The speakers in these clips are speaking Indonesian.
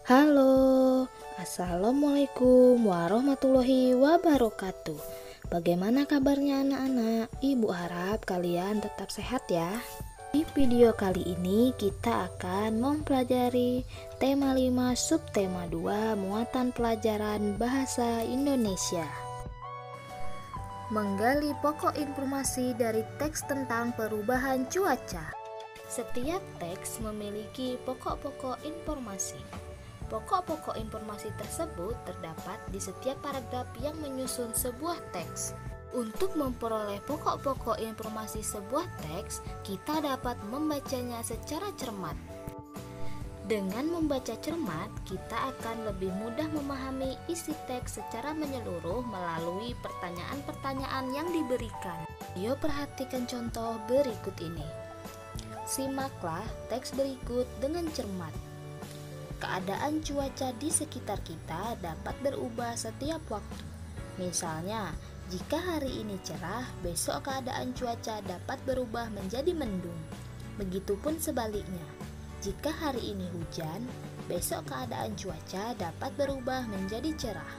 Halo, Assalamualaikum warahmatullahi wabarakatuh. Bagaimana kabarnya anak-anak? Ibu harap kalian tetap sehat ya. Di video kali ini kita akan mempelajari tema 5 subtema 2 muatan pelajaran bahasa Indonesia. Menggali pokok informasi dari teks tentang perubahan cuaca. Setiap teks memiliki pokok-pokok informasi. Pokok-pokok informasi tersebut terdapat di setiap paragraf yang menyusun sebuah teks. Untuk memperoleh pokok-pokok informasi sebuah teks, kita dapat membacanya secara cermat. Dengan membaca cermat, kita akan lebih mudah memahami isi teks secara menyeluruh melalui pertanyaan-pertanyaan yang diberikan. Yuk perhatikan contoh berikut ini. Simaklah teks berikut dengan cermat. Keadaan cuaca di sekitar kita dapat berubah setiap waktu. Misalnya, jika hari ini cerah, besok keadaan cuaca dapat berubah menjadi mendung. Begitupun sebaliknya, jika hari ini hujan, besok keadaan cuaca dapat berubah menjadi cerah.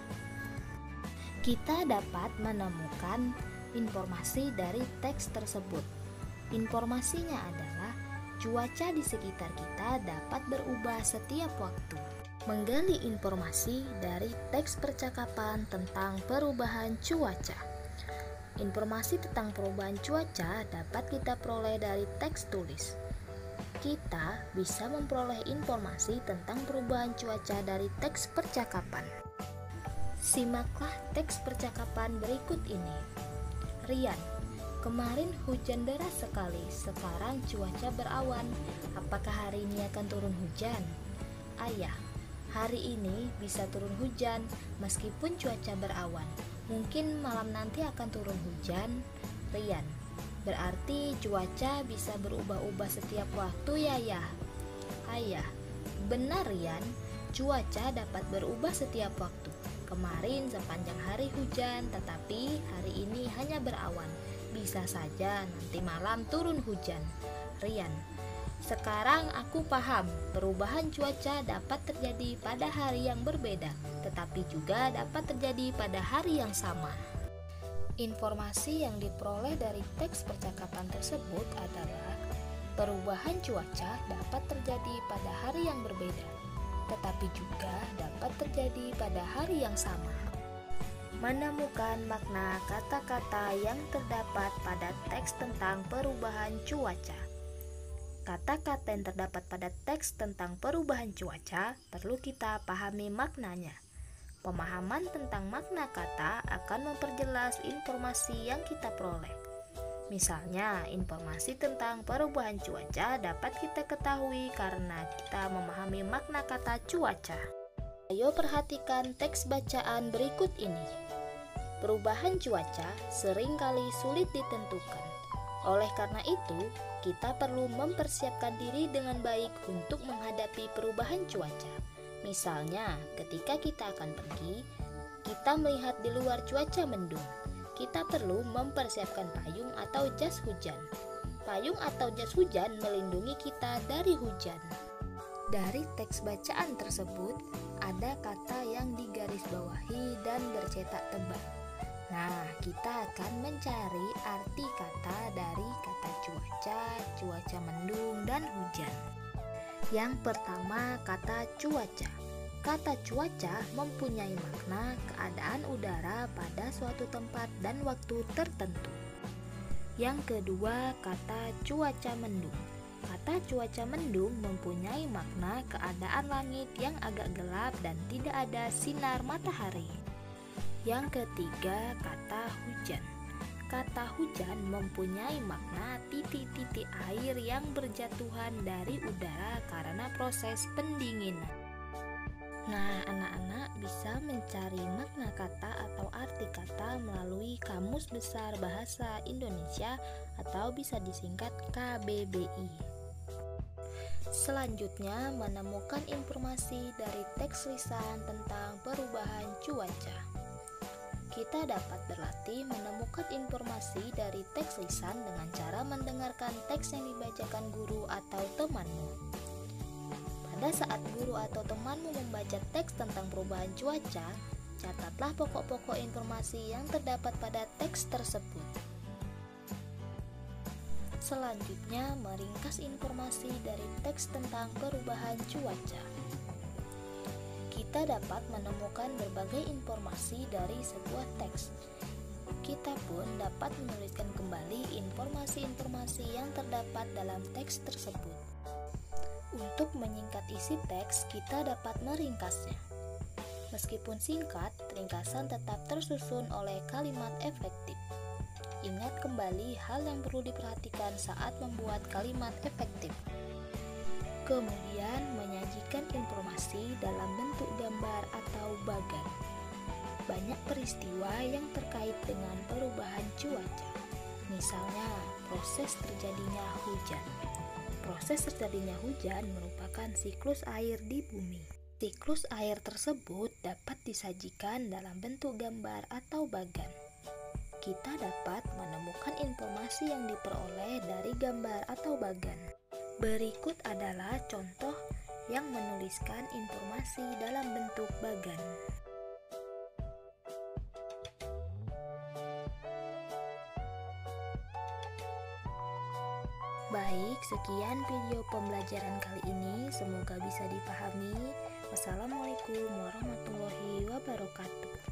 Kita dapat menemukan informasi dari teks tersebut. Informasinya adalah cuaca di sekitar kita dapat berubah setiap waktu. Menggali informasi dari teks percakapan tentang perubahan cuaca. Informasi tentang perubahan cuaca dapat kita peroleh dari teks tulis. Kita bisa memperoleh informasi tentang perubahan cuaca dari teks percakapan. Simaklah teks percakapan berikut ini. Rian, kemarin hujan deras sekali, sekarang cuaca berawan. Apakah hari ini akan turun hujan? Ayah, hari ini bisa turun hujan meskipun cuaca berawan. Mungkin malam nanti akan turun hujan. Rian, berarti cuaca bisa berubah-ubah setiap waktu ya, Ayah? Ayah, benar Rian, cuaca dapat berubah setiap waktu. Kemarin sepanjang hari hujan, tetapi hari ini hanya berawan. Bisa saja nanti malam turun hujan. Rian, sekarang aku paham, perubahan cuaca dapat terjadi pada hari yang berbeda, tetapi juga dapat terjadi pada hari yang sama. Informasi yang diperoleh dari teks percakapan tersebut adalah perubahan cuaca dapat terjadi pada hari yang berbeda, tetapi juga dapat terjadi pada hari yang sama. Menemukan makna kata-kata yang terdapat pada teks tentang perubahan cuaca. Kata-kata yang terdapat pada teks tentang perubahan cuaca perlu kita pahami maknanya. Pemahaman tentang makna kata akan memperjelas informasi yang kita peroleh. Misalnya, informasi tentang perubahan cuaca dapat kita ketahui karena kita memahami makna kata cuaca. Ayo perhatikan teks bacaan berikut ini. Perubahan cuaca seringkali sulit ditentukan. Oleh karena itu, kita perlu mempersiapkan diri dengan baik untuk menghadapi perubahan cuaca. Misalnya, ketika kita akan pergi, kita melihat di luar cuaca mendung. Kita perlu mempersiapkan payung atau jas hujan. Payung atau jas hujan melindungi kita dari hujan. Dari teks bacaan tersebut, ada kata yang digarisbawahi dan bercetak tebal. Nah, kita akan mencari arti kata dari kata cuaca, cuaca mendung, dan hujan. Yang pertama, kata cuaca. Kata cuaca mempunyai makna keadaan udara pada suatu tempat dan waktu tertentu. Yang kedua, kata cuaca mendung. Kata cuaca mendung mempunyai makna keadaan langit yang agak gelap dan tidak ada sinar matahari. Yang ketiga, kata hujan. Kata hujan mempunyai makna titik-titik air yang berjatuhan dari udara karena proses pendinginan. Nah, anak-anak bisa mencari makna kata atau arti kata melalui Kamus Besar Bahasa Indonesia atau bisa disingkat KBBI. Selanjutnya, menemukan informasi dari teks lisan tentang perubahan cuaca. Kita dapat berlatih menemukan informasi dari teks lisan dengan cara mendengarkan teks yang dibacakan guru atau temanmu. Pada saat guru atau temanmu membaca membaca teks tentang perubahan cuaca, catatlah pokok-pokok informasi yang terdapat pada teks tersebut. Selanjutnya, meringkas informasi dari teks tentang perubahan cuaca. Kita dapat menemukan berbagai informasi dari sebuah teks. Kita pun dapat menuliskan kembali informasi-informasi yang terdapat dalam teks tersebut. Untuk menyingkat isi teks, kita dapat meringkasnya. Meskipun singkat, ringkasan tetap tersusun oleh kalimat efektif. Ingat kembali hal yang perlu diperhatikan saat membuat kalimat efektif. Kemudian, menyajikan informasi dalam bentuk gambar atau bagan. Banyak peristiwa yang terkait dengan perubahan cuaca. Misalnya, proses terjadinya hujan. Proses terjadinya hujan merupakan siklus air di bumi. Siklus air tersebut dapat disajikan dalam bentuk gambar atau bagan. Kita dapat menemukan informasi yang diperoleh dari gambar atau bagan. Berikut adalah contoh yang menuliskan informasi dalam bentuk bagan. Baik, sekian video pembelajaran kali ini. Semoga bisa dipahami. Wassalamualaikum warahmatullahi wabarakatuh.